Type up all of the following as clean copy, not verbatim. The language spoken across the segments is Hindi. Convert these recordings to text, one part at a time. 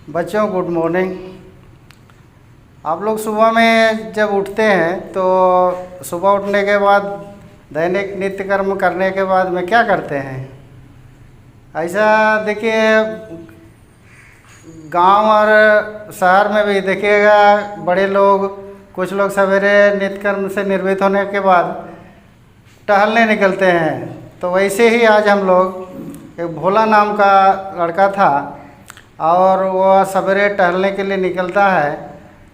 बच्चों गुड मॉर्निंग। आप लोग सुबह में जब उठते हैं तो सुबह उठने के बाद दैनिक नित्य कर्म करने के बाद में क्या करते हैं? ऐसा देखिए, गांव और शहर में भी देखिएगा, बड़े लोग, कुछ लोग सवेरे नित्य कर्म से निर्वृत्त होने के बाद टहलने निकलते हैं। तो वैसे ही आज हम लोग, एक भोला नाम का लड़का था और वह सवेरे टहलने के लिए निकलता है,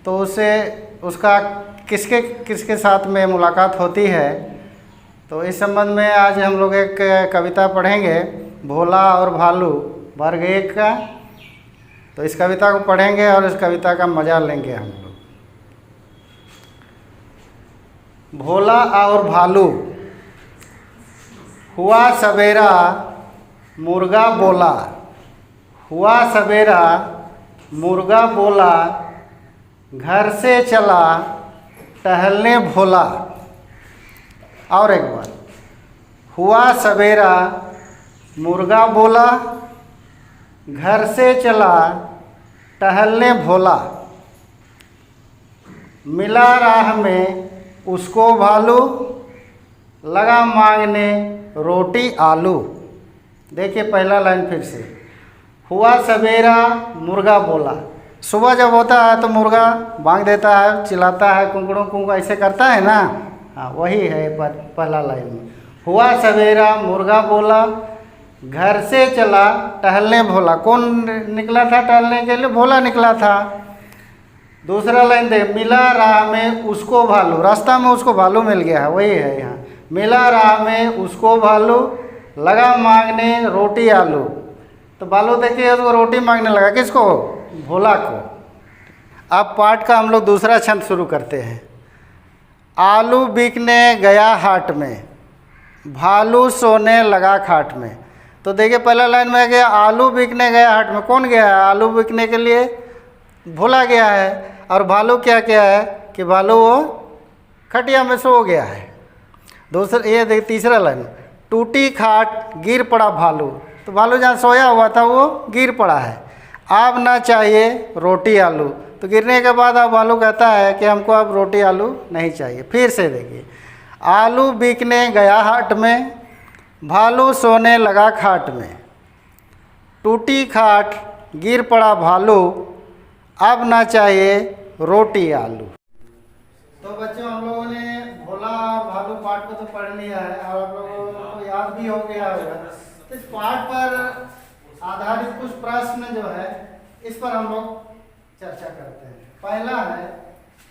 तो उसका किसके किसके साथ में मुलाकात होती है। तो इस संबंध में आज हम लोग एक कविता पढ़ेंगे, भोला और भालू, वर्ग 1 का। तो इस कविता को पढ़ेंगे और इस कविता का मजा लेंगे हम लोग। भोला और भालू। हुआ सवेरा मुर्गा बोला, हुआ सवेरा मुर्गा बोला, घर से चला टहलने भोला। और एक बार, हुआ सवेरा मुर्गा बोला, घर से चला टहलने भोला। मिला राह में उसको भालू, लगा मांगने रोटी आलू। देखिए पहला लाइन फिर से, हुआ सवेरा मुर्गा बोला। सुबह जब होता है तो मुर्गा बांग देता है, चिल्लाता है, कुंकड़ों कुंक ऐसे करता है ना। हाँ, वही है पहला लाइन में। हुआ सवेरा मुर्गा बोला, घर से चला टहलने भोला। कौन निकला था टहलने के लिए? भोला निकला था। दूसरा लाइन दे, मिला राह में उसको भालू, रास्ता में उसको भालू मिल गया है, वही है यहाँ। मिला राह में उसको भालू, लगा मांगने रोटी आलू। तो भालू देखिए तो रोटी मांगने लगा, किसको? भोला को। अब पाठ का हम लोग दूसरा छंद शुरू करते हैं। आलू बिकने गया हाट में, भालू सोने लगा खाट में। तो देखिए पहला लाइन में गया, आलू बिकने गया हाट में। कौन गया है आलू बिकने के लिए? भोला गया है। और भालू क्या क्या है कि भालू वो खटिया में सो गया है। दूसरा ये देखिए तीसरा लाइन, टूटी खाट गिर पड़ा भालू। तो भालू जहाँ सोया हुआ था वो गिर पड़ा है। अब ना चाहिए रोटी आलू। तो गिरने के बाद अब भालू कहता है कि हमको अब रोटी आलू नहीं चाहिए। फिर से देखिए, आलू बिकने गया हाट में, भालू सोने लगा खाट में, टूटी खाट गिर पड़ा भालू, अब ना चाहिए रोटी आलू। तो बच्चों, हम लोगों ने भोला और भालू पाठ को तो पढ़ लिया है और आप लोगों को याद भी हो गया होगा। इस पाठ पर आधारित कुछ प्रश्न जो है, इस पर हम लोग चर्चा करते हैं। पहला है,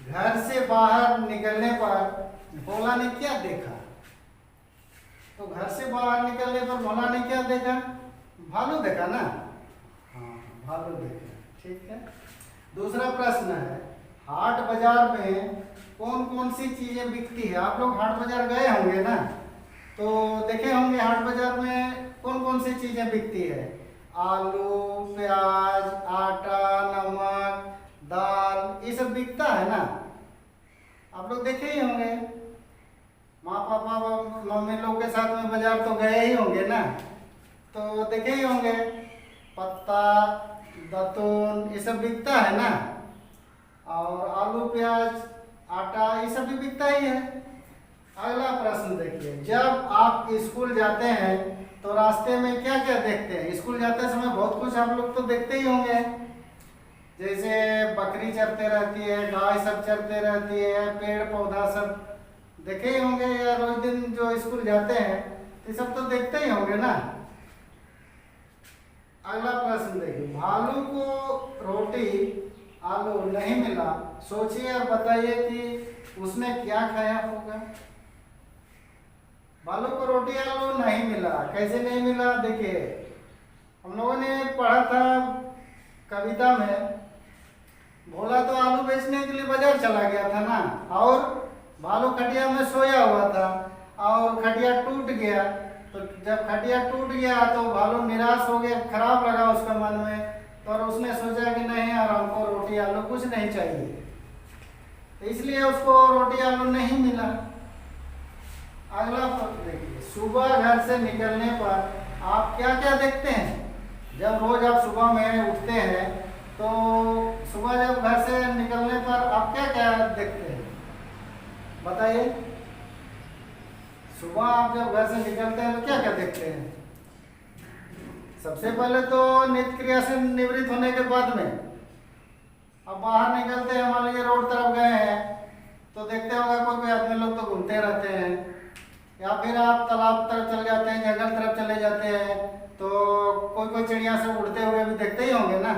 घर से बाहर निकलने पर भोला ने क्या देखा? तो घर से बाहर निकलने पर भोला ने क्या देखा? भालू देखा ना। हाँ, भालू देखा, ठीक है। दूसरा प्रश्न है, हाट बाजार में कौन कौन सी चीजें बिकती है? आप लोग हाट बाजार गए होंगे ना, तो देखे होंगे हाट बाजार में कौन कौन सी चीजें बिकती है। आलू, प्याज, आटा, नमक, दाल, ये सब बिकता है ना। आप लोग देखे ही होंगे, माँ पापा मम्मी लोग के साथ में बाजार तो गए ही होंगे ना, तो देखे ही होंगे। पत्ता, दतून, ये सब बिकता है ना। और आलू, प्याज, आटा, ये सब भी बिकता ही है। अगला प्रश्न देखिए, जब आप स्कूल जाते हैं तो रास्ते में क्या क्या देखते हैं? स्कूल जाते समय बहुत कुछ आप लोग तो देखते ही होंगे, जैसे बकरी चरते रहती है, गाय सब चरते रहती है, पेड़ पौधा सब देखे ही होंगे, या रोज दिन जो स्कूल जाते हैं ये सब तो देखते ही होंगे ना। अगला प्रश्न देखिए, भालू को रोटी आलू नहीं मिला, सोचिए और बताइए कि उसने क्या खाया होगा। भालू को रोटी आलू नहीं मिला, कैसे नहीं मिला? देखिए, हम लोगों ने पढ़ा था कविता में, भोला तो आलू बेचने के लिए बाजार चला गया था ना, और भालू खटिया में सोया हुआ था और खटिया टूट गया। तो जब खटिया टूट गया तो भालू निराश हो गया, खराब लगा उसका मन में, और उसने सोचा कि नहीं यार, हमको रोटी आलू कुछ नहीं चाहिए, तो इसलिए उसको रोटी आलू नहीं मिला। अगला प्रश्न देखिए, सुबह घर से निकलने पर आप क्या क्या देखते हैं? जब रोज आप सुबह में उठते हैं तो सुबह जब घर से निकलने पर आप क्या क्या देखते हैं, बताइए। सुबह आप जब घर से निकलते हैं तो क्या क्या देखते हैं? सबसे पहले तो नित्य क्रिया से निवृत्त होने के बाद में अब बाहर निकलते हैं, मान लीजिए रोड तरफ गए हैं तो देखते होगा कोई कोई आदमी लोग तो घूमते रहते हैं, या फिर आप तालाब तरफ चले जाते हैं, जंगल तरफ चले जाते हैं तो कोई कोई चिड़िया से उड़ते हुए भी देखते ही होंगे ना।